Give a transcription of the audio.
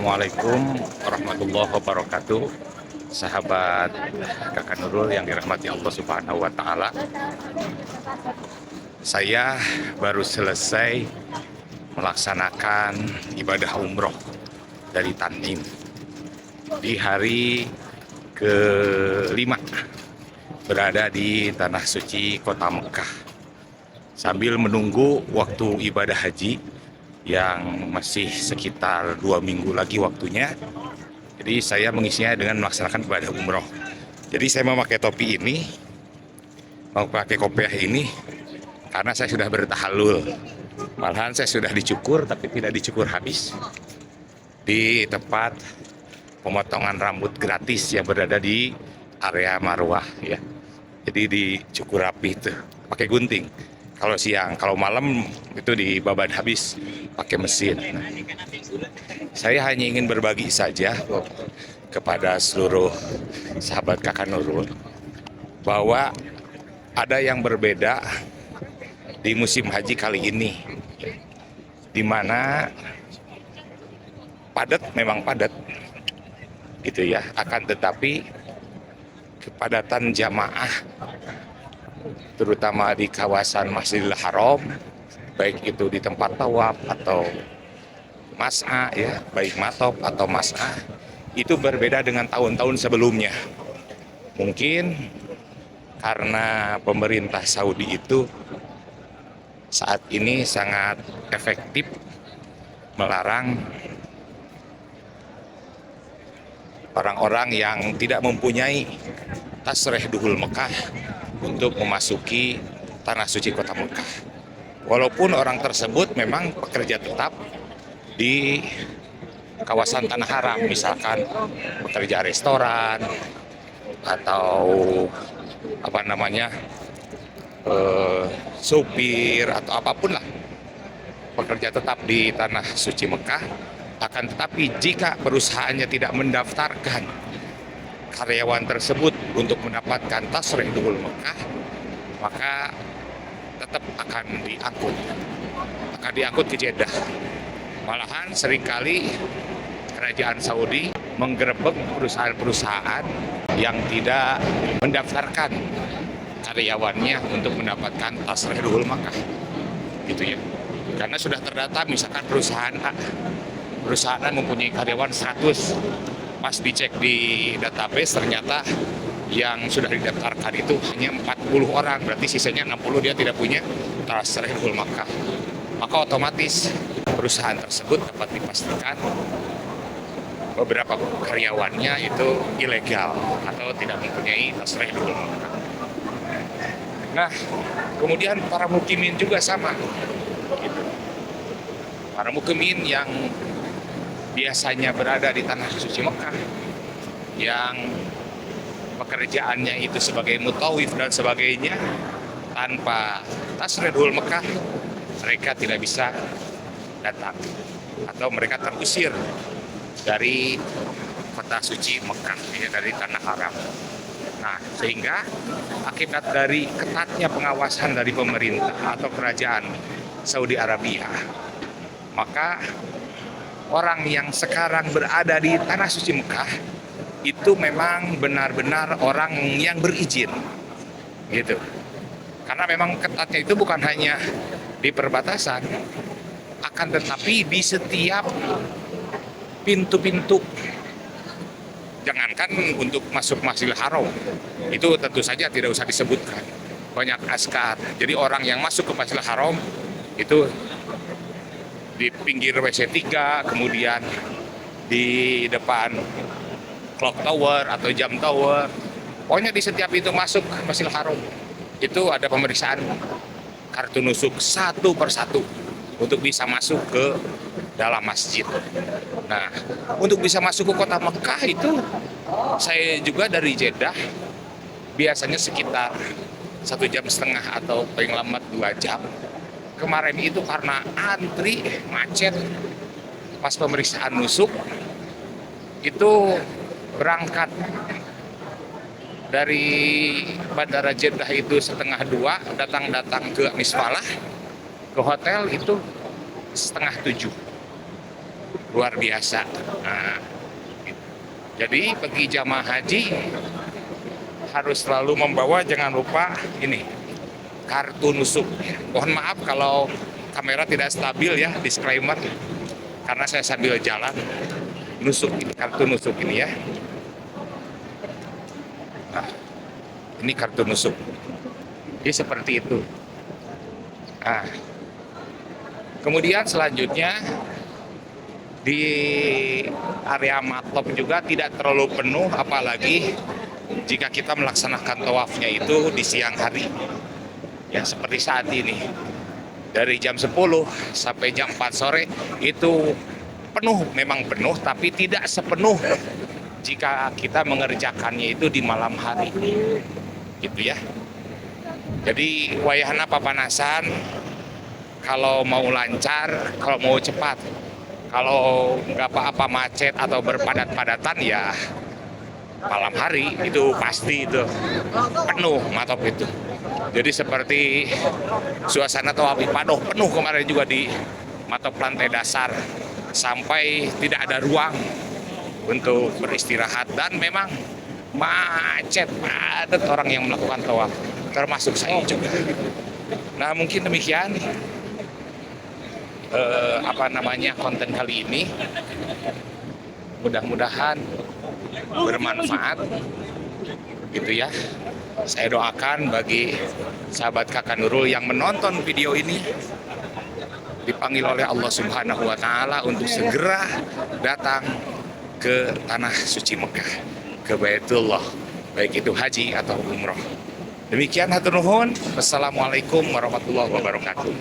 Assalamualaikum warahmatullahi wabarakatuh. Sahabat Kakak Nurul yang dirahmati Allah Subhanahu wa Ta'ala. Saya baru selesai melaksanakan ibadah umroh dari Tan'im di hari ke-5 berada di Tanah Suci Kota Mekah sambil menunggu waktu ibadah haji yang masih sekitar 2 minggu lagi waktunya. Jadi saya mengisinya dengan melaksanakan ibadah umroh. Jadi saya memakai topi ini, mau pakai kopiah ini karena saya sudah bertahallul. Malahan saya sudah dicukur tapi tidak dicukur habis di tempat pemotongan rambut gratis yang berada di area Marwah ya. Jadi dicukur rapi itu pakai gunting. Kalau siang, kalau malam itu dibabat habis pakai mesin. Nah, saya hanya ingin berbagi saja kepada seluruh sahabat Kakak Nurul bahwa ada yang berbeda di musim haji kali ini, di mana padat memang padat gitu ya, akan tetapi kepadatan jamaah terutama di kawasan Masjidil Haram, baik itu di tempat tawaf atau mas'a ya, baik matop atau mas'a, itu berbeda dengan tahun-tahun sebelumnya. Mungkin karena pemerintah Saudi itu saat ini sangat efektif melarang orang-orang yang tidak mempunyai tasrih duhul Mekah untuk memasuki Tanah Suci Kota Mekah. Walaupun orang tersebut memang pekerja tetap di kawasan Tanah Haram, misalkan pekerja restoran atau supir atau apapun lah, pekerja tetap di Tanah Suci Mekah. Akan tetapi jika perusahaannya tidak mendaftarkan karyawan tersebut untuk mendapatkan tasrih duhul Mekah, maka tetap akan diangkut ke Jeddah. Malahan seringkali kerajaan Saudi menggerebek perusahaan-perusahaan yang tidak mendaftarkan karyawannya untuk mendapatkan tasrih duhul Mekah, gitu ya. Karena sudah terdata misalkan perusahaan mempunyai karyawan 100, pas dicek di database ternyata yang sudah didaftarkan itu hanya 40 orang, berarti sisanya 60 dia tidak punya tasrih duhul Mekah. Maka otomatis perusahaan tersebut dapat dipastikan beberapa karyawannya itu ilegal atau tidak mempunyai tasrih duhul Mekah. Nah, kemudian para mukimin juga sama. Gitu. Para mukimin yang biasanya berada di Tanah Suci Mekah, yang pekerjaannya itu sebagai mutawif dan sebagainya, tanpa tasrih duhul Mekah mereka tidak bisa datang atau mereka terusir dari kota suci Mekah ya, dari Tanah Haram. Nah, sehingga akibat dari ketatnya pengawasan dari pemerintah atau kerajaan Saudi Arabia, maka orang yang sekarang berada di Tanah Suci Mekah itu memang benar-benar orang yang berizin, gitu. Karena memang ketatnya itu bukan hanya di perbatasan, akan tetapi di setiap pintu-pintu. Jangankan untuk masuk Masjidil Haram, itu tentu saja tidak usah disebutkan. Banyak askar. Jadi orang yang masuk ke Masjidil Haram itu di pinggir WC 3, kemudian di depan clock tower atau jam tower. Pokoknya di setiap itu masuk ke Masjidil Haram itu ada pemeriksaan kartu nusuk satu persatu untuk bisa masuk ke dalam masjid. Nah, untuk bisa masuk ke kota Mekah itu saya juga dari Jeddah biasanya sekitar 1,5 jam atau paling lambat 2 jam. Kemarin itu karena antri macet pas pemeriksaan nusuk itu berangkat dari Bandara Jeddah itu 1:30, datang ke Misfalah, ke hotel itu 6:30. Luar biasa. Nah, jadi bagi jamaah haji harus selalu membawa, jangan lupa ini, kartu nusuk. Mohon maaf kalau kamera tidak stabil ya, disclaimer, karena saya sambil jalan. Nusuk ini, kartu nusuk ini ya. Nah, ini kartu nusuk. Jadi seperti itu. Nah, kemudian selanjutnya di area matop juga tidak terlalu penuh, apalagi jika kita melaksanakan tawafnya itu di siang hari. Ya seperti saat ini. Dari jam 10 sampai jam 4 sore itu penuh, memang penuh, tapi tidak sepenuh jika kita mengerjakannya itu di malam hari. Gitu ya. Jadi wayahna papanasan, kalau mau lancar, kalau mau cepat. Kalau nggak apa-apa macet atau berpadat-padatan ya malam hari itu pasti itu penuh matop itu. Jadi seperti suasana tawaf ifadah penuh kemarin juga di matop lantai dasar sampai tidak ada ruang untuk beristirahat, dan memang macet, padat orang yang melakukan tawaf, termasuk saya juga. Nah mungkin demikian konten kali ini, mudah-mudahan bermanfaat gitu ya. Saya doakan bagi sahabat Kakak Nurul yang menonton video ini dipanggil oleh Allah Subhanahu wa Ta'ala untuk segera datang ke tanah suci Mekah, ke Baitullah, baik itu haji atau umroh. Demikian hatur nuhun. Wassalamualaikum warahmatullahi wabarakatuh.